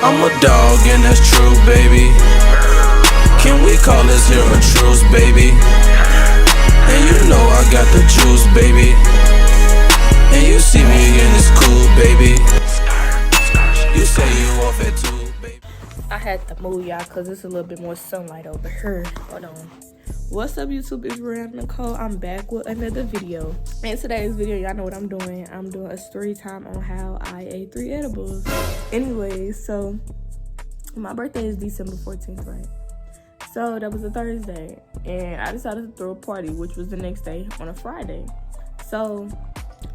I'm a dog and that's true, baby. Can we call this here a truce, baby? And you know I got the juice, baby. And you see me again, it's cool, baby. You say you off at 2, baby. I had to move y'all because it's a little bit more sunlight over here. Hold on. What's up, YouTube? It's Brianna Nicole. I'm back with another video. In today's video, y'all know what I'm doing. I'm doing a story time on how I ate 3 edibles. Anyways, so my birthday is December 14th, right? So that was a Thursday, and I decided to throw a party, which was the next day on a Friday. So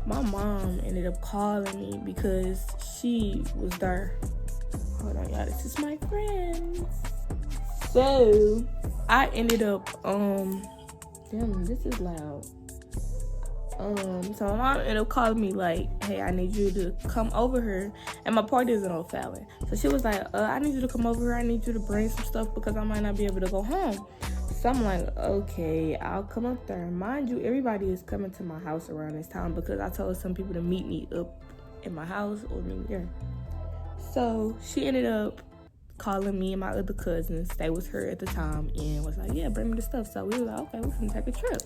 my mom ended up calling me because she was there. Hold on, y'all. This is my friend. So I ended up, damn, this is loud. So my mom ended up calling me like, hey, I need you to come over here. And my party is in O'Fallon. So she was like, I need you to come over here. I need you to bring some stuff because I might not be able to go home. So I'm like, okay, I'll come up there. Mind you, everybody is coming to my house around this time because I told some people to meet me up in my house or meet me there. So she ended up calling me and my other cousins. They was her at the time and was like, yeah, bring me the stuff. So we were like, okay, we can take a trip.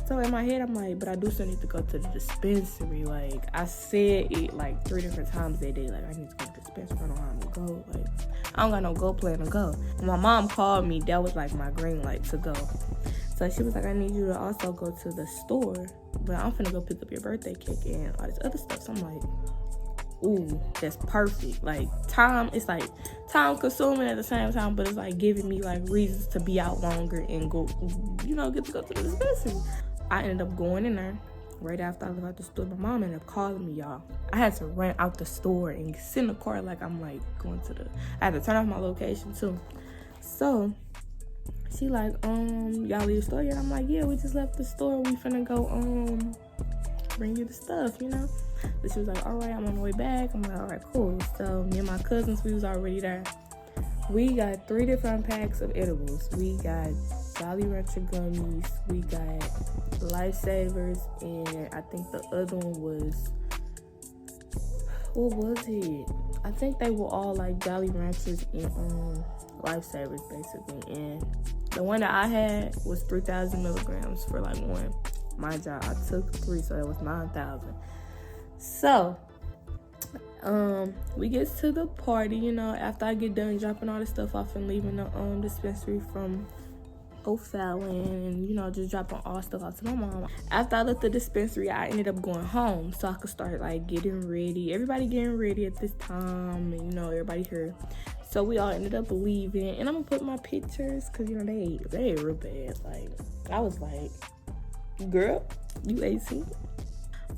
So in my head, I'm like, but I do still need to go to the dispensary. Like, I said it like 3 different times that day. Like, I need to go to the dispensary. I don't know how to go. Like, I don't got no go plan to go. When my mom called me, that was like my green light to go. So she was like, I need you to also go to the store, but I'm finna go pick up your birthday cake and all this other stuff. So I'm like, ooh, that's perfect. Like, it's like time consuming at the same time, but it's like giving me like reasons to be out longer and go, you know, get to go to the dispensary. I ended up going in there right after I left out the store. My mom ended up calling me, y'all. I had to run out the store and sit in the car like I'm like going to I had to turn off my location too. So she like, y'all leave the store yet? I'm like, yeah, we just left the store. We finna go bring you the stuff, you know? But she was like, all right, I'm on the way back. I'm like, all right, cool. So me and my cousins, we was already there. We got 3 different packs of edibles. We got Jolly Rancher gummies. We got Lifesavers. And I think the other one was, what was it? I think they were all like Jolly Ranchers and Lifesavers, basically. And the one that I had was 3,000 milligrams for like one. My job, I took 3, so that was 9,000. So, we get to the party, you know, after I get done dropping all the stuff off and leaving the dispensary from O'Fallon and, you know, just dropping all stuff off to my mom. After I left the dispensary, I ended up going home so I could start, like, getting ready. Everybody getting ready at this time, and, you know, everybody here. So we all ended up leaving, and I'm gonna put my pictures, because, you know, they real bad. Like, I was like, girl, you 18?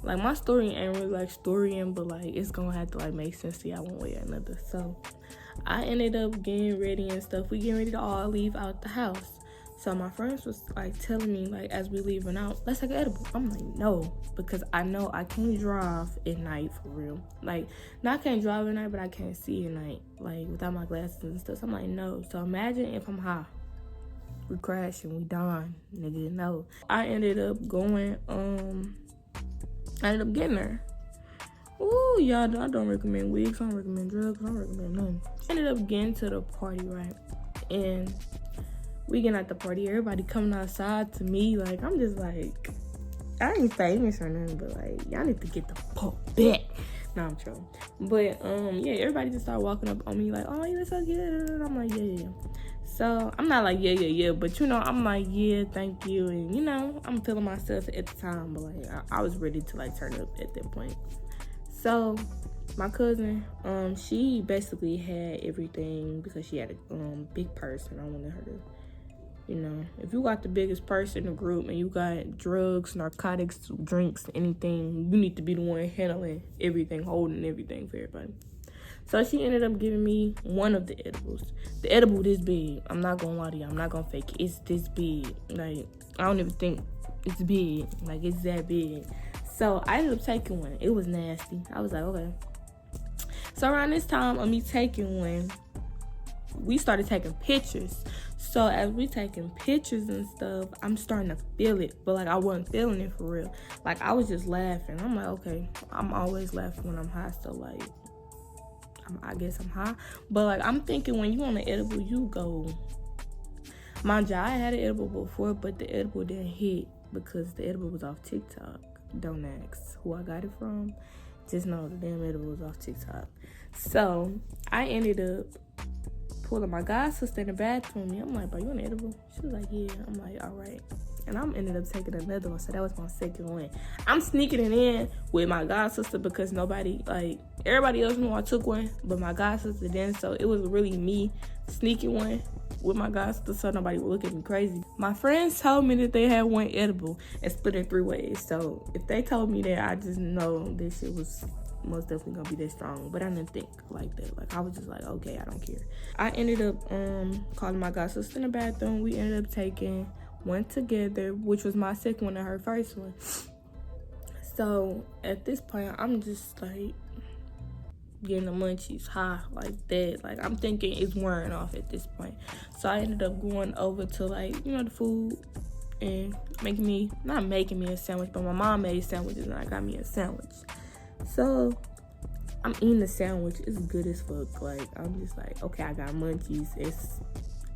Like, my story ain't really like storying, but like it's gonna have to like make sense to y'all one way or another. So I ended up getting ready and stuff. We getting ready to all leave out the house. So my friends was like telling me, like, as we leaving out, let's take an edible. I'm like, no, because I know I can't drive at night for real. Like, not I can't drive at night, but I can't see at night, like without my glasses and stuff. So I'm like, no. So imagine if I'm high, we crash and we dying, nigga, no. I ended up going, I ended up getting her. Ooh, y'all, I don't recommend wigs. I don't recommend drugs. I don't recommend nothing. Ended up getting to the party, right? And we getting at the party. Everybody coming outside to me. Like, I'm just like, I ain't famous or nothing, but like, y'all need to get the fuck back. No, I'm trolling. But, yeah, everybody just started walking up on me like, oh, you look so good. I'm like, yeah. So, I'm not like, yeah, but, you know, I'm like, yeah, thank you, and, you know, I'm feeling myself at the time, but, like, I was ready to, like, turn up at that point. So, my cousin, she basically had everything because she had a big purse, and I wanted her to, you know, if you got the biggest purse in the group and you got drugs, narcotics, drinks, anything, you need to be the one handling everything, holding everything for everybody. So she ended up giving me one of the edibles. The edible this big. I'm not gonna lie to you. I'm not gonna fake it. It's this big. Like, I don't even think it's big. Like, it's that big. So I ended up taking one. It was nasty. I was like, okay. So around this time of me taking one, we started taking pictures. So as we taking pictures and stuff, I'm starting to feel it. But, like, I wasn't feeling it for real. Like, I was just laughing. I'm like, okay. I'm always laughing when I'm high. So, like, I guess I'm high. But like, I'm thinking when you on an edible, you go. Mind you, I had an edible before, but the edible didn't hit because the edible was off TikTok. Don't ask who I got it from. Just know the damn edible was off TikTok. So I ended up pulling my god sister in the bathroom. I'm like, bro, you on an edible? She was like, yeah. I'm like, all right. And I ended up taking another one, so that was my second one. I'm sneaking it in with my god sister because nobody, like, everybody else knew I took one, but my god sister didn't. So it was really me sneaking one with my god sister, so nobody would look at me crazy. My friends told me that they had one edible and split in 3 ways. So if they told me that, I just know this shit was most definitely gonna be that strong. But I didn't think like that. Like, I was just like, okay, I don't care. I ended up calling my god sister in the bathroom. We ended up taking one together, which was my second one and her first one. So at this point, I'm just like getting the munchies high like that. Like, I'm thinking it's wearing off at this point. So I ended up going over to, like, you know, the food and not making me a sandwich, but my mom made sandwiches and I got me a sandwich. So I'm eating the sandwich. It's good as fuck. Like, I'm just like, okay, I got munchies. It's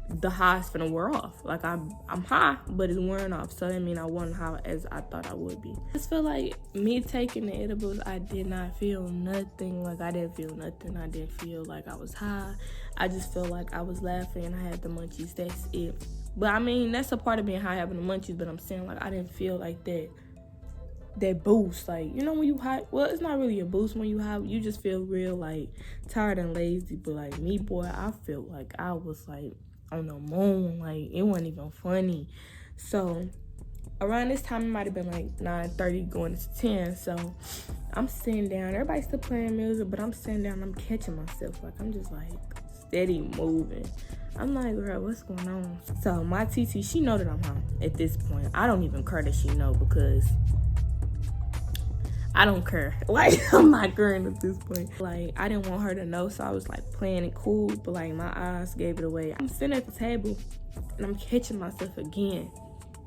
the high's finna wear off. Like, I'm high, but it's wearing off. So that means I wasn't high as I thought I would be. I just feel like me taking the edibles, I did not feel nothing. Like, I didn't feel nothing. I didn't feel like I was high. I just felt like I was laughing and I had the munchies. That's it. But I mean, that's a part of being high, having the munchies. But I'm saying, like, I didn't feel like that boost. Like, you know, when you high, well, it's not really a boost when you high. You just feel real, like, tired and lazy. But like me, boy, I felt like I was like on the moon. Like, it wasn't even funny. So around this time, it might have been like 9:30 going to 10. So I'm sitting down. Everybody's still playing music, but I'm sitting down. I'm catching myself. Like, I'm just like steady moving. I'm like, girl, what's going on? So my TT, she know that I'm high at this point. I don't even care that she know because I don't care. Like, I'm not caring at this point. Like, I didn't want her to know, so I was like playing it cool, but like my eyes gave it away. I'm sitting at the table and I'm catching myself again.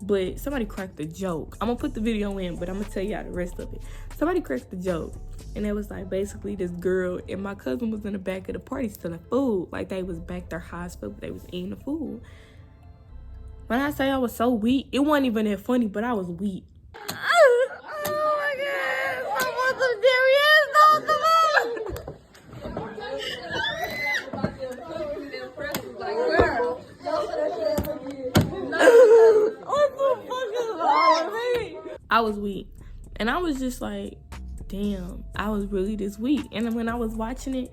But somebody cracked a joke. I'm gonna put the video in, but I'm gonna tell y'all the rest of it. Somebody cracked the joke. And it was like basically this girl and my cousin was in the back of the party stealing food. Like, they was back there high as fuck, but they was eating the food. When I say I was so weak, it wasn't even that funny, but I was weak. I was weak. And I was just like, damn, I was really this weak. And then when I was watching it,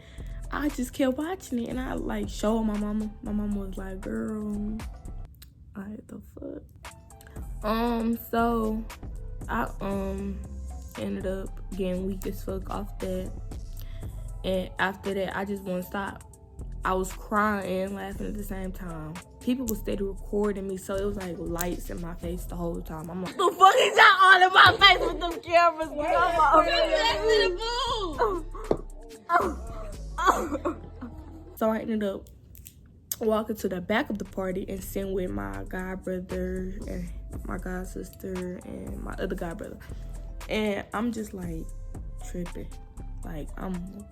I just kept watching it. And I like showed my mama. My mama was like, girl, the fuck. So I ended up getting weak as fuck off that. And after that, I just wouldn't stop. I was crying and laughing at the same time. People were steady recording me, so it was like lights in my face the whole time. I'm like, the fuck is y'all all in my face with them cameras? So I ended up walking to the back of the party and sitting with my god brother and my god sister and my other god brother. And I'm just like tripping. Like, I'm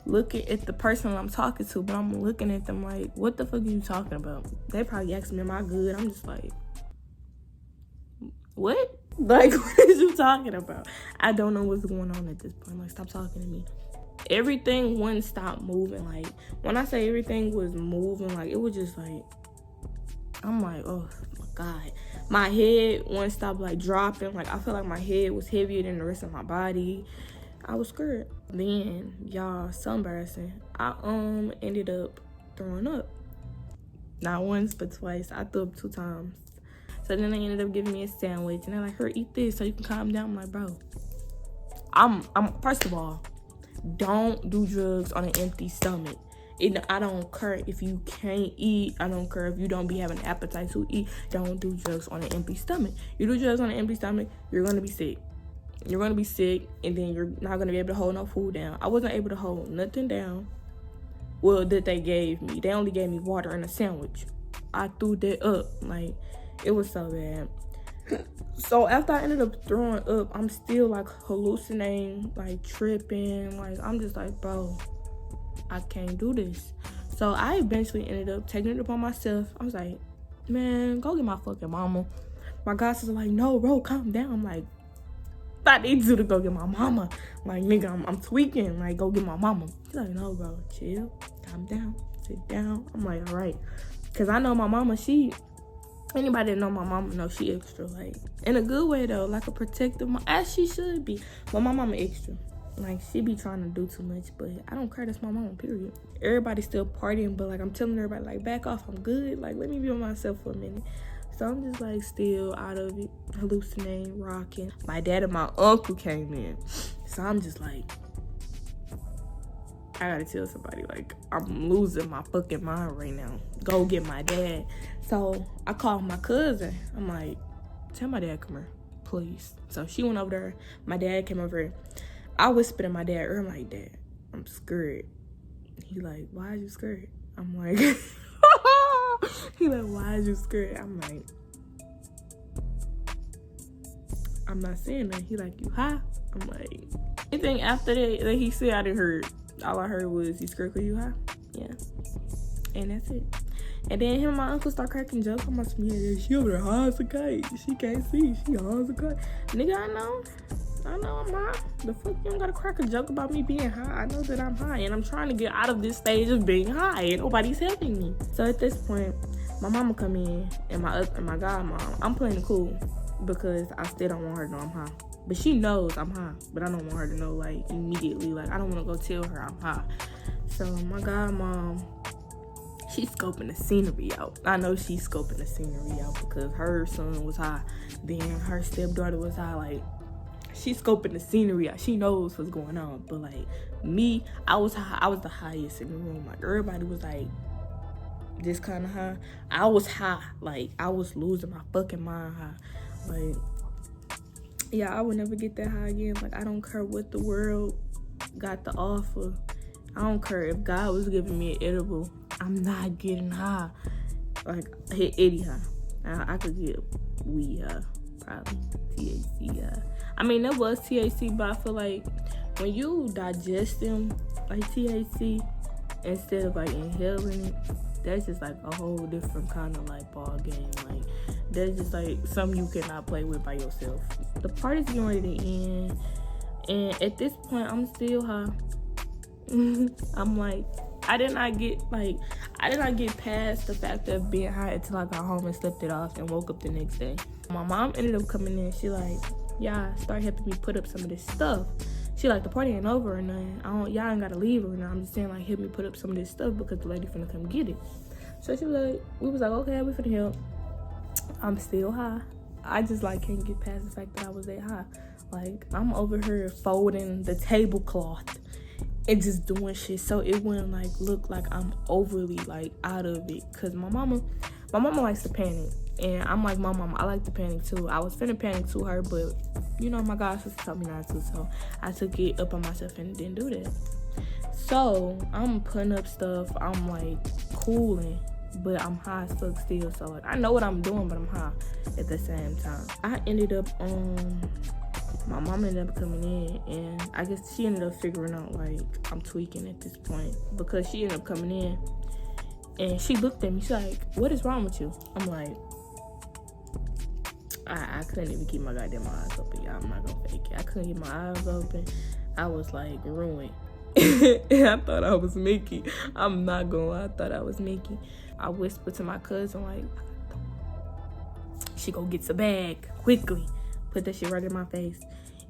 looking at the person I'm talking to, but I'm looking at them like, what the fuck are you talking about? They probably asked me, am I good? I'm just like, what? Like, what is you talking about? I don't know what's going on at this point. Like, stop talking to me. Everything wouldn't stop moving. Like, when I say everything was moving, like, it was just like, I'm like, oh my God. My head wouldn't stop like dropping. Like, I felt like my head was heavier than the rest of my body. I was scared. Then, y'all, so embarrassing. I ended up throwing up. Not once, but twice. I threw up 2 times. So then they ended up giving me a sandwich. And they're like, here, eat this so you can calm down. I'm like, bro, I'm first of all, don't do drugs on an empty stomach. I don't care if you can't eat. I don't care if you don't be having an appetite to eat. Don't do drugs on an empty stomach. You do drugs on an empty stomach, you're going to be sick. You're going to be sick, and then you're not going to be able to hold no food down. I wasn't able to hold nothing down. Well, that they gave me. They only gave me water and a sandwich. I threw that up. Like, it was so bad. So after I ended up throwing up, I'm still like hallucinating, like tripping. Like, I'm just like, bro, I can't do this. So I eventually ended up taking it upon myself. I was like, man, go get my fucking mama. My god sister like, no, bro, calm down. I'm like, I need you to go get my mama. Like, nigga, I'm tweaking. Like, go get my mama. She's like, no, bro, chill, calm down, sit down. I'm like, all right. Because I know my mama, anybody that know my mama know she extra. Like, in a good way, though. Like a protective mom, as she should be. But my mama extra. Like, she be trying to do too much. But I don't care. That's my mama, period. Everybody's still partying. But, like, I'm telling everybody, like, back off. I'm good. Like, let me be with myself for a minute. So I'm just like still out of it, hallucinating, rocking. My dad and my uncle came in. So I'm just like, I gotta tell somebody, like, I'm losing my fucking mind right now. Go get my dad. So I called my cousin. I'm like, tell my dad come here, please. So she went over there. My dad came over here. I whispered to my dad, I'm like, Dad, I'm scared. He like, why are you scared? I'm like, he like, why is you scared? I'm like, I'm not saying that. He like, you high? I'm like, anything after that he said, I didn't hear. All I heard was, you scared because you high? Yeah. And that's it. And then him and my uncle start cracking jokes. I'm like, yeah, she over there high as a kite. She can't see. She high as a kite. Nigga, I know I'm high. The fuck, you don't gotta crack a joke about me being high. I know that I'm high, and I'm trying to get out of this stage of being high, and nobody's helping me. So at this point, my mama come in, and my godmom, I'm playing it cool because I still don't want her to know I'm high. But she knows I'm high, but I don't want her to know, like, immediately. Like, I don't want to go tell her I'm high. So my godmom, she's scoping the scenery out. I know she's scoping the scenery out because her son was high. Then her stepdaughter was high. Like, she's scoping the scenery out. She knows what's going on. But, like, me, I was high. I was the highest in the room. Like, everybody was, like, this kind of high. I was high. Like, I was losing my fucking mind high. Like, yeah, I would never get that high again. Like, I don't care what the world got to offer. I don't care if God was giving me an edible. I'm not getting high. Like, I hit 80 high. I could get weed high, probably. THC high. I mean, that was THC, but I feel like when you digest them, like THC, instead of, like, inhaling it, that's just, like, a whole different kind of, like, ball game. Like, that's just, like, something you cannot play with by yourself. The party's getting ready to end, and at this point, I'm still high. I'm like, I did not get past the fact of being high until I got home and slept it off and woke up the next day. My mom ended up coming in. She like, yeah, start helping me put up some of this stuff. She like, the party ain't over or nothing. Y'all ain't gotta leave or nothing. I'm just saying, like, help me put up some of this stuff because the lady finna come get it. So she was like, we was like, okay, we finna help. I'm still high. I just, like, can't get past the fact that I was that high. Like, I'm over here folding the tablecloth and just doing shit so it wouldn't, like, look like I'm overly, like, out of it. Because my mama likes to panic. And I'm like, my mama, I like to panic too. I was finna panic to her, but, you know, my god sister told me not to. So I took it up on myself and didn't do that. So I'm putting up stuff. I'm, like, cooling. But I'm high as fuck still. So, like, I know what I'm doing, but I'm high at the same time. I ended up, my mom ended up coming in, and I guess she ended up figuring out, like, I'm tweaking at this point. Because she ended up coming in, and she looked at me. She's like, what is wrong with you? I'm like, I couldn't even keep my goddamn eyes open, y'all. I'm not gonna fake it. I couldn't keep my eyes open. I was, like, ruined. And I thought I was Mickey. I'm not gonna lie, I thought I was Mickey. I whispered to my cousin, like, she go get the bag quickly. Put that shit right in my face.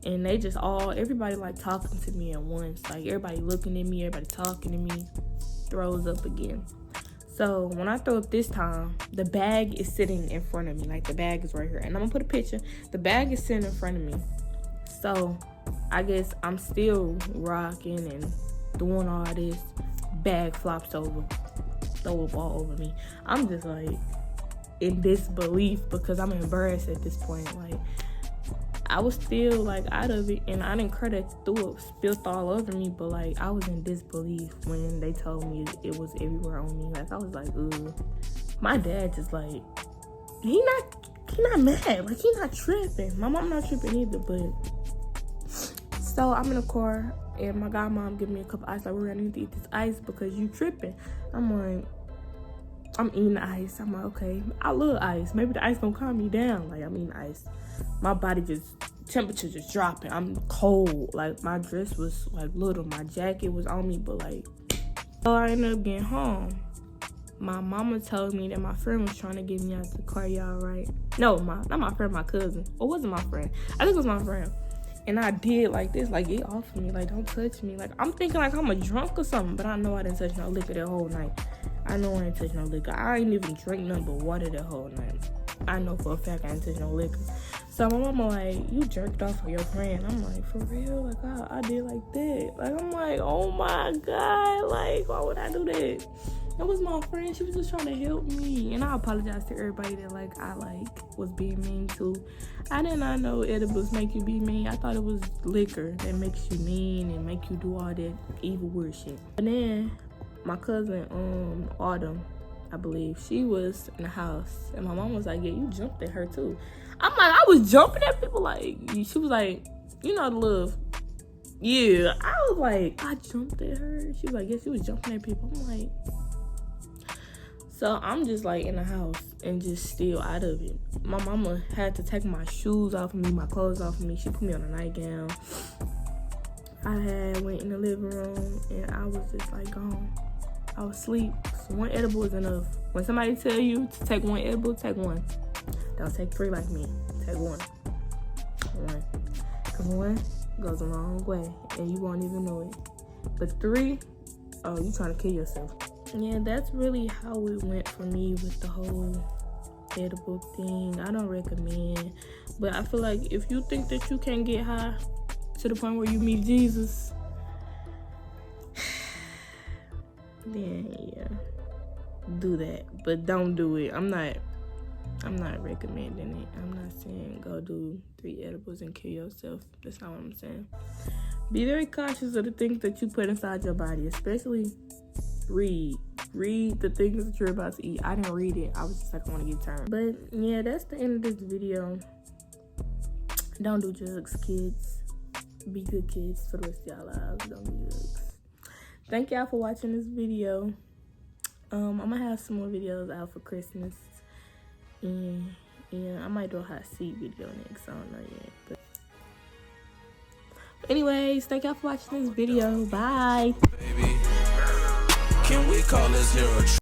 And they just everybody, like, talking to me at once. Like, everybody looking at me, everybody talking to me. Throws up again. So when I throw up this time, the bag is sitting in front of me. Like, the bag is right here. And I'm gonna put a picture. The bag is sitting in front of me. So I guess I'm still rocking and doing all this. Bag flops over. Throw up all over me. I'm just, like, in disbelief because I'm embarrassed at this point. Like, I was still, like, out of it, and I didn't cry that threw up, spilled all over me, but, like, I was in disbelief when they told me it was everywhere on me. Like, I was like, ugh. My dad just, like, he not mad. Like, he not tripping. My mom not tripping either, but So I'm in a car and my godmom give me a cup of ice. Like, we're gonna need to eat this ice because you tripping. I'm like, I'm eating the ice. I'm like, okay, I love ice. Maybe the ice gonna calm me down. Like, I'm eating ice. My body temperature just dropping. I'm cold. Like, my dress was like little. My jacket was on me, but like, so I ended up getting home. My mama told me that my friend was trying to get me out the car, y'all, right? No, not my friend, my cousin. Or was it my friend? I think it was my friend. And I did like this, like, get off of me, like, don't touch me. Like, I'm thinking like I'm a drunk or something, but I know I didn't touch no liquor that whole night. I know I ain't touch no liquor. I ain't even drink nothing but water that whole night. I know for a fact I ain't touch no liquor. So my mama like, you jerked off for your friend. I'm like, for real? Like, I did like that. Like, I'm like, oh my God, like, why would I do that? That was my friend. She was just trying to help me. And I apologize to everybody that, like, I, like, was being mean to. I did not know edibles make you be mean. I thought it was liquor that makes you mean and make you do all that evil weird shit. And then my cousin, Autumn, I believe, she was in the house. And my mom was like, yeah, you jumped at her, too. I'm like, I was jumping at people. Like, she was like, you know the love. Yeah. I was like, I jumped at her. She was like, yes, she was jumping at people. I'm like... So I'm just like in the house and just still out of it. My mama had to take my shoes off of me, my clothes off of me. She put me on a nightgown. I went in the living room and I was just like gone. I was asleep. So one edible is enough. When somebody tell you to take one edible, take one. Don't take 3 like me. Take one. Because one goes a long way and you won't even know it. But 3, oh, you trying to kill yourself. Yeah, that's really how it went for me with the whole edible thing. I don't recommend, but I feel like if you think that you can get high to the point where you meet Jesus, then yeah, do that. But don't do it. I'm not recommending it. I'm not saying go do 3 edibles and kill yourself. That's not what I'm saying. Be very cautious of the things that you put inside your body, especially read the things that you're about to eat. I didn't read it. I was just like, I want to get turned. But yeah, that's the end of this video. Don't do drugs, kids. Be good kids for the rest of y'all lives. Don't do drugs. Thank y'all for watching this video. I'm gonna have some more videos out for Christmas, and yeah, I might do a hot seat video next. I don't know yet, but anyways, thank y'all for watching this video. Bye. Baby, can we call this here a